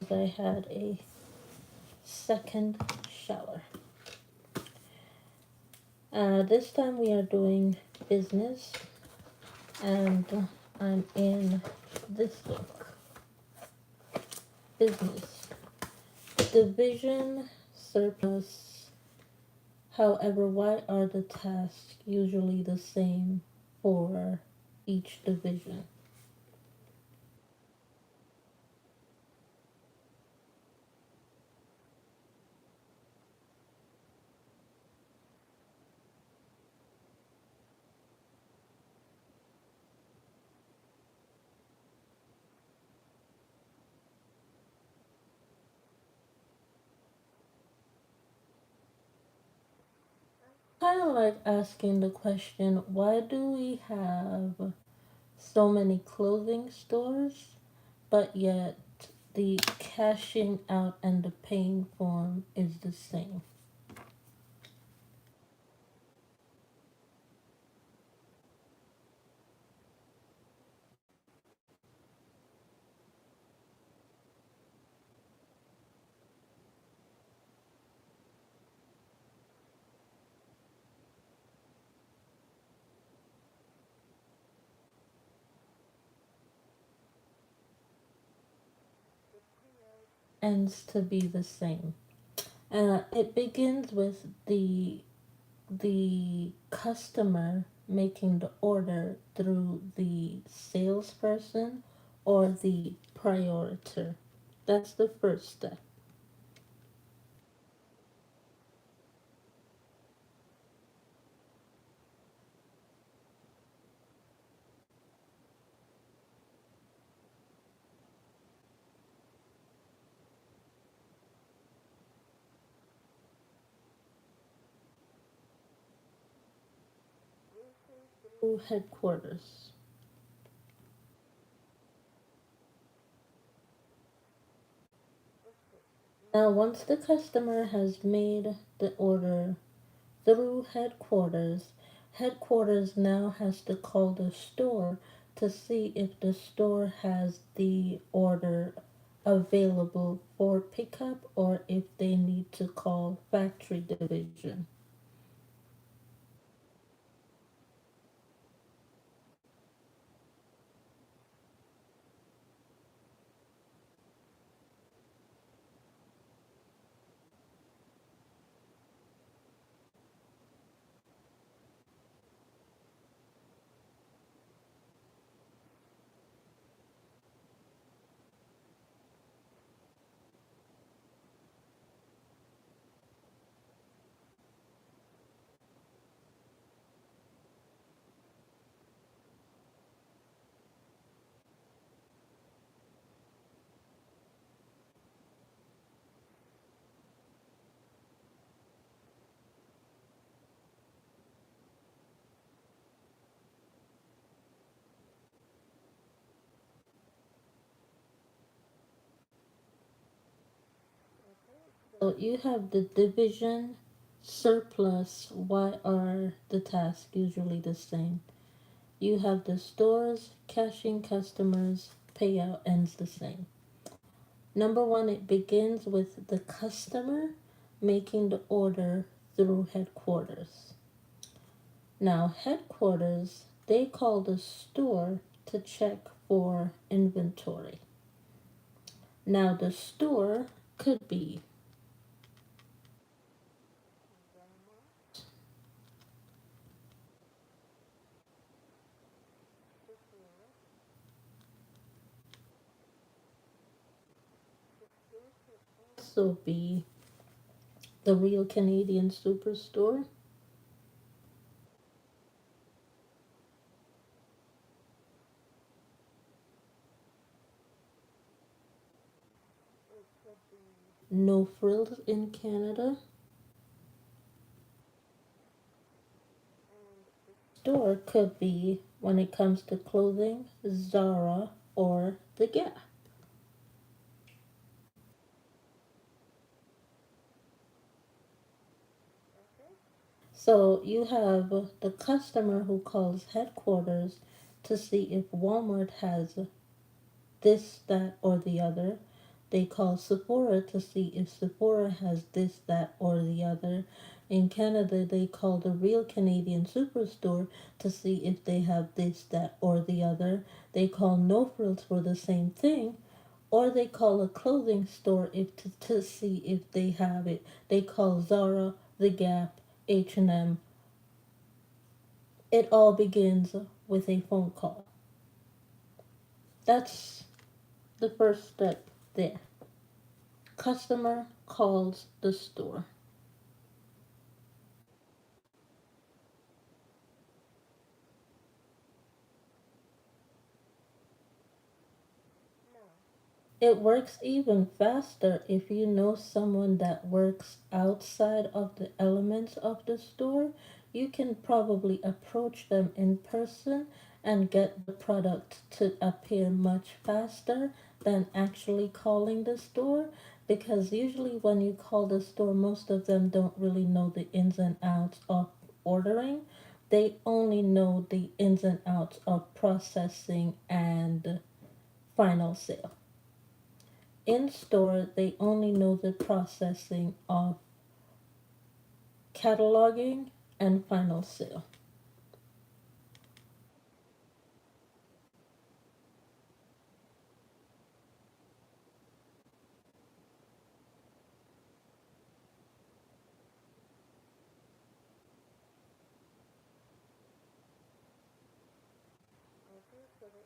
I had a second shower. This time we are doing business, and I'm in this book. Business. Division, surplus. However, why are the tasks usually the same for each division? Kind of like asking the question, why do we have so many clothing stores, but yet the cashing out and the paying form is the same? Ends to be the same. It begins with the customer making the order through the salesperson or the prioritor. That's the first step. Through headquarters. Now, once the customer has made the order through headquarters, headquarters now has to call the store to see if the store has the order available for pickup or if they need to call factory division. So you have the division, surplus. Why are the tasks usually the same? You have the stores, cashing customers, payout ends the same. Number one, it begins with the customer making the order through headquarters. Now, headquarters, they call the store to check for inventory. Now, the store could be also be the real Canadian superstore. No frills in Canada. Store could be, when it comes to clothing, Zara or the Gap. So you have the customer who calls headquarters to see if Walmart has this, that, or the other. They call Sephora to see if Sephora has this, that, or the other. In Canada, they call the real Canadian Superstore to see if they have this, that, or the other. They call No Frills for the same thing, or they call a clothing store to see if they have it. They call Zara, The Gap, H&M. It all begins with a phone call. That's the first step there. Customer calls the store. It works even faster if you know someone that works outside of the elements of the store. You can probably approach them in person and get the product to appear much faster than actually calling the store, because usually when you call the store, most of them don't really know the ins and outs of ordering. They only know the ins and outs of processing and final sale. In store, they only know the processing of cataloging and final sale.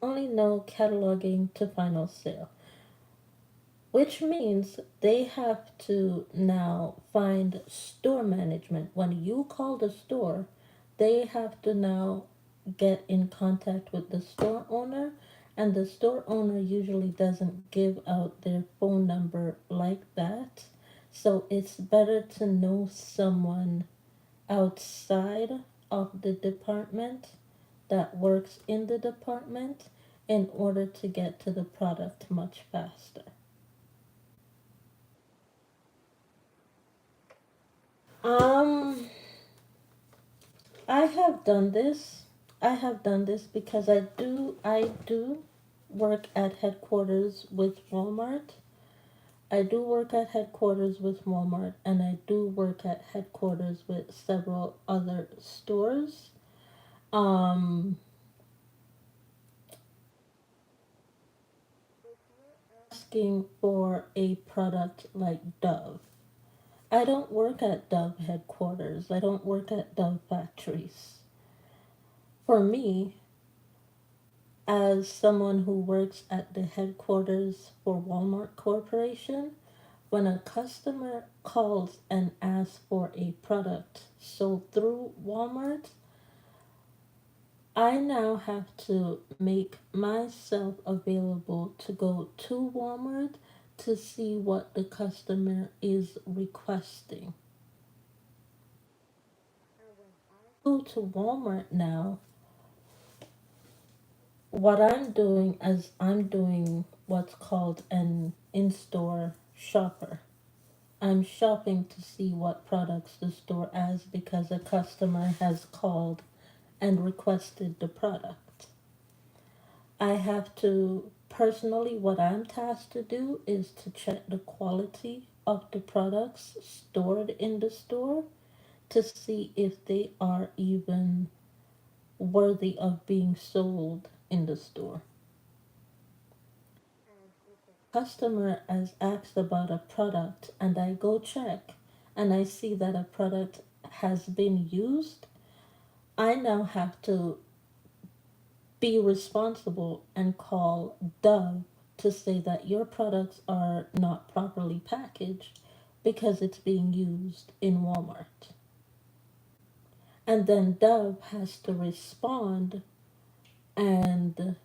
Only know cataloging to final sale, which means they have to now find store management. When you call the store, they have to now get in contact with the store owner, and the store owner usually doesn't give out their phone number like that. So it's better to know someone outside of the department that works in the department in order to get to the product much faster. Um, I have done this. I have done this because I do work at headquarters with Walmart. I do work at headquarters with Walmart, and I do work at headquarters with several other stores. Um, Asking for a product like Dove. I don't work at Dove headquarters. I don't work at Dove factories. For me, as someone who works at the headquarters for Walmart Corporation, when a customer calls and asks for a product sold through Walmart, I now have to make myself available to go to Walmart to see what the customer is requesting. Go to Walmart now. What I'm doing is I'm doing what's called an in store shopper. I'm shopping to see what products the store has because a customer has called and requested the product. I have to personally, what I'm tasked to do is to check the quality of the products stored in the store to see if they are even worthy of being sold in the store. Customer has asked about a product and I go check and I see that a product has been used, I now have to be responsible and call Dove to say that your products are not properly packaged because it's being used in Walmart. And then Dove has to respond and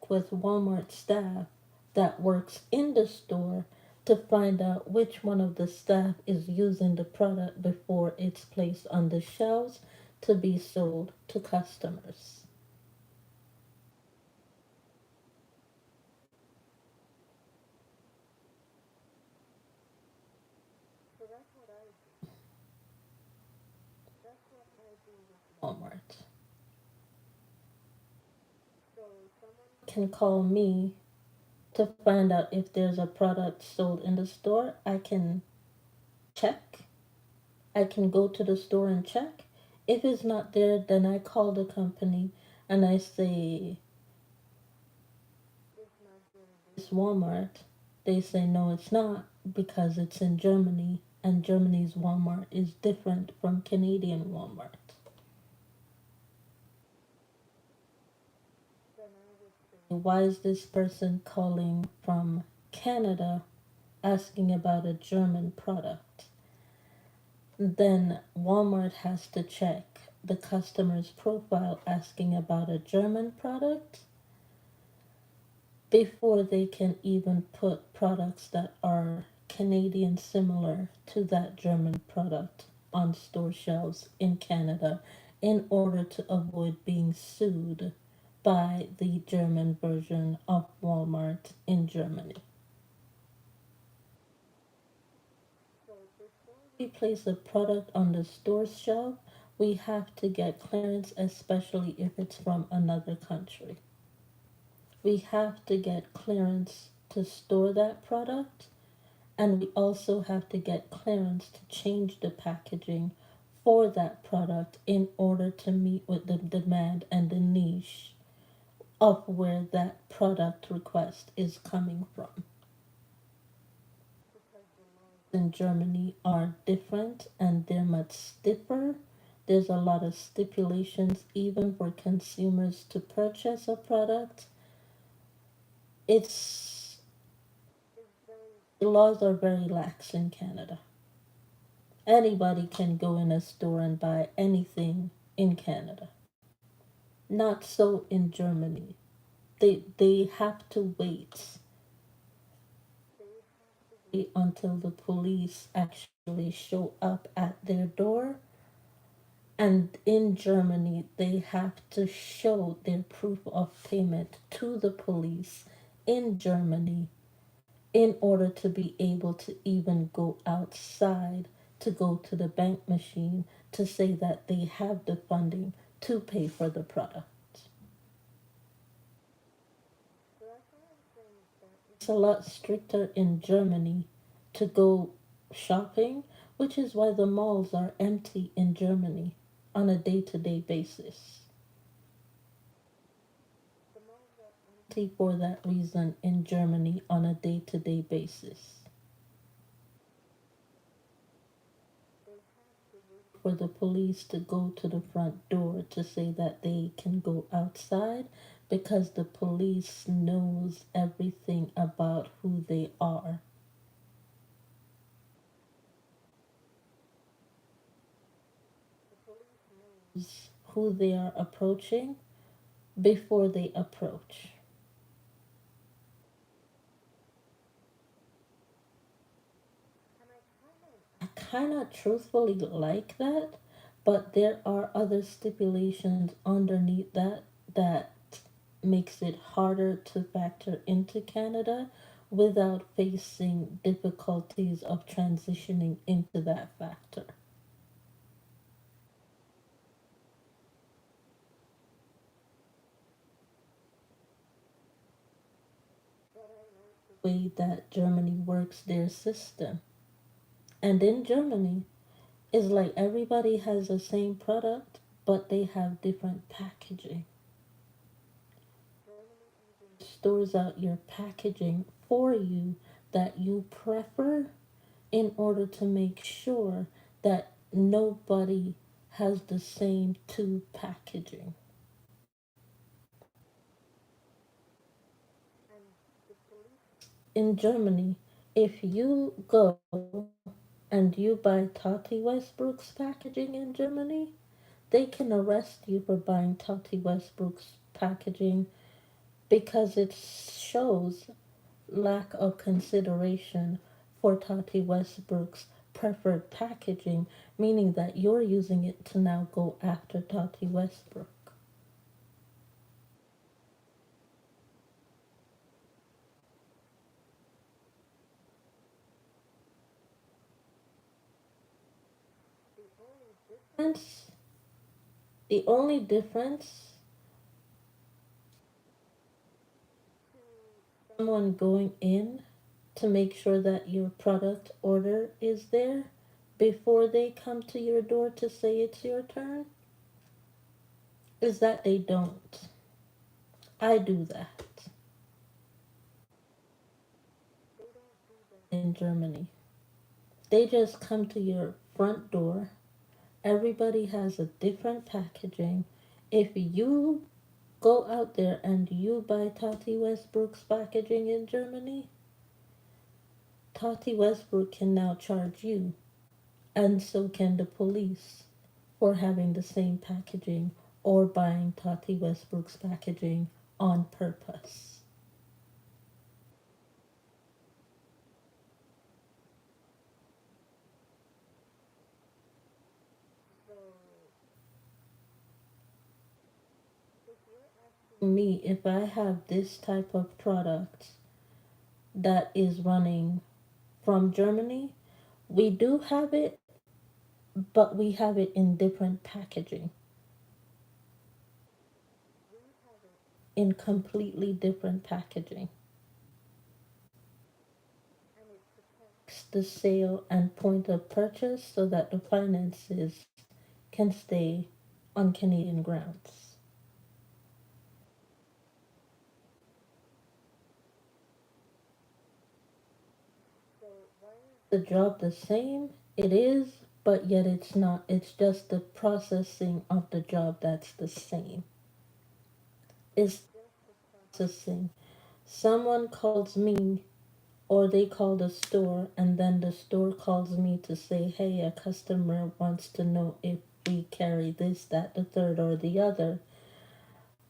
with Walmart staff that works in the store to find out which one of the staff is using the product before it's placed on the shelves to be sold to customers. Walmart can call me to find out if there's a product sold in the store. I can check. I can go to the store and check. If it's not there, then I call the company and I say, it's Walmart. They say, no, it's not because it's in Germany and Germany's Walmart is different from Canadian Walmart. Why is this person calling from Canada asking about a German product? Then Walmart has to check the customer's profile asking about a German product before they can even put products that are Canadian similar to that German product on store shelves in Canada in order to avoid being sued by the German version of Walmart in Germany. We place a product on the store shelf, we have to get clearance, especially if it's from another country. We have to get clearance to store that product, and we also have to get clearance to change the packaging for that product in order to meet with the demand and the niche of where that product request is coming from. In Germany are different and they're much stiffer. There's a lot of stipulations even for consumers to purchase a product. It's the laws are very lax in Canada. Anybody can go in a store and buy anything in Canada. Not so in Germany. They have to wait until the police actually show up at their door. And in Germany, they have to show their proof of payment to the police in Germany in order to be able to even go outside to go to the bank machine to say that they have the funding to pay for the product. It's a lot stricter in Germany to go shopping, which is why the malls are empty in Germany on a day to day basis. Empty for that reason in Germany on a day to day basis. For the police to go to the front door to say that they can go outside because the police knows everything about who they are. Who they are approaching before they approach. I kind of truthfully like that, but there are other stipulations underneath that makes it harder to factor into Canada without facing difficulties of transitioning into that factor. The way that Germany works their system. And in Germany, it's like everybody has the same product, but they have different packaging. Stores out your packaging for you that you prefer in order to make sure that nobody has the same two packaging. In Germany, if you go and you buy Tati Westbrook's packaging in Germany, they can arrest you for buying Tati Westbrook's packaging because it shows lack of consideration for Tati Westbrook's preferred packaging, meaning that you're using it to now go after Tati Westbrook. Hence, the only difference someone going in to make sure that your product order is there before they come to your door to say it's your turn is that they don't. I do that in Germany. They just come to your front door. Everybody has a different packaging. If you go out there and you buy Tati Westbrook's packaging in Germany, Tati Westbrook can now charge you, and so can the police, for having the same packaging or buying Tati Westbrook's packaging on purpose. Me, if I have this type of product that is running from Germany, we do have it, but we have it in different packaging, in completely different packaging. It's the sale and point of purchase so that the finances can stay on Canadian grounds. The job the same? It is, but yet it's not. It's just the processing of the job that's the same. It's processing. Someone calls me or they call the store and then the store calls me to say, hey, a customer wants to know if we carry this, that, the third, or the other.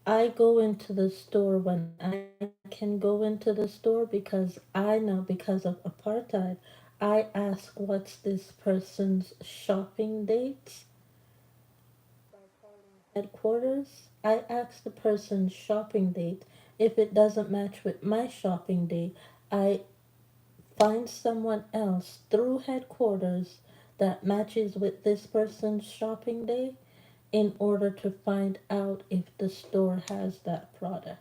I go into the store when I can go into the store because I know because of apartheid. I ask what's this person's shopping dates headquarters. I ask the person's shopping date. If it doesn't match with my shopping date, I find someone else through headquarters that matches with this person's shopping day in order to find out if the store has that product.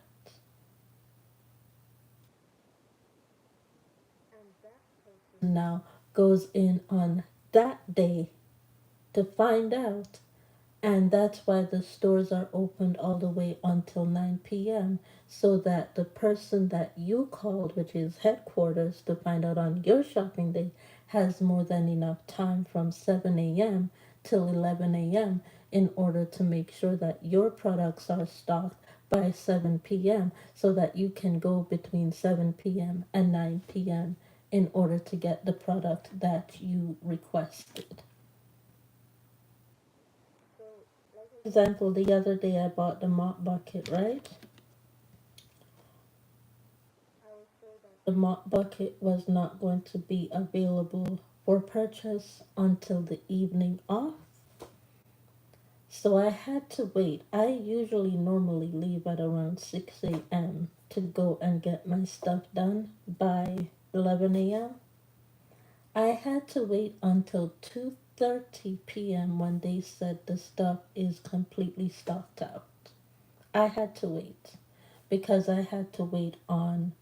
Now goes in on that day to find out. And that's why the stores are opened all the way until 9 p.m. so that the person that you called, which is headquarters, to find out on your shopping day, has more than enough time from 7 a.m. till 11 a.m. in order to make sure that your products are stocked by 7 p.m. so that you can go between 7 p.m. and 9 p.m. in order to get the product that you requested. Example, the other day I bought the mop bucket, right? The mop bucket was not going to be available for purchase until the evening off. So I had to wait. I usually normally leave at around 6 a.m. to go and get my stuff done by 11 a.m. I had to wait until 2:30 p.m. when they said the stuff is completely stocked out. I had to wait because I had to wait on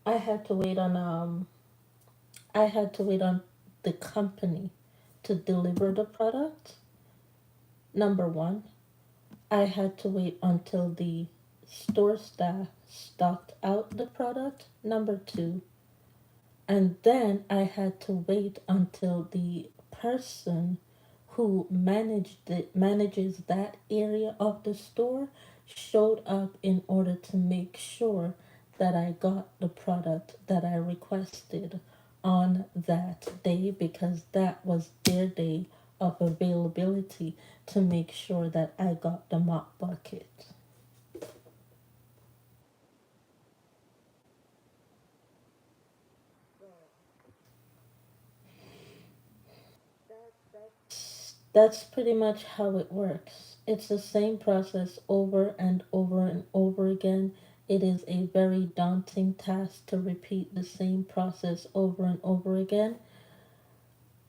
I had to wait on the company to deliver the product. Number one, I had to wait until the store staff stocked out the product. Number two, and then I had to wait until the person who manages that area of the store showed up in order to make sure that I got the product that I requested on that day because that was their day of availability to make sure that I got the mop bucket. That's pretty much how it works. It's the same process over and over and over again. It is a very daunting task to repeat the same process over and over again.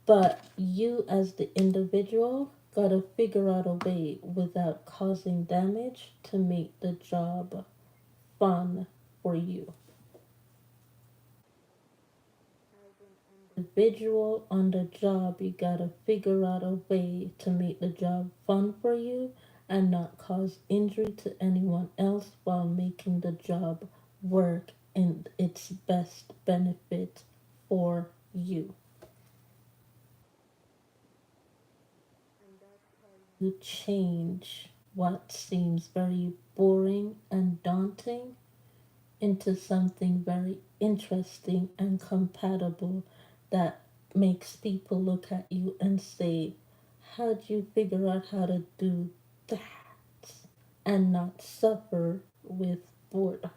But you, as the individual, gotta figure out a way without causing damage to make the job fun for you. Individual on the job, you gotta figure out a way to make the job fun for you and not cause injury to anyone else while making the job work in its best benefit for you. You change what seems very boring and daunting into something very interesting and compatible that makes people look at you and say, how'd you figure out how to do that and not suffer with boredom?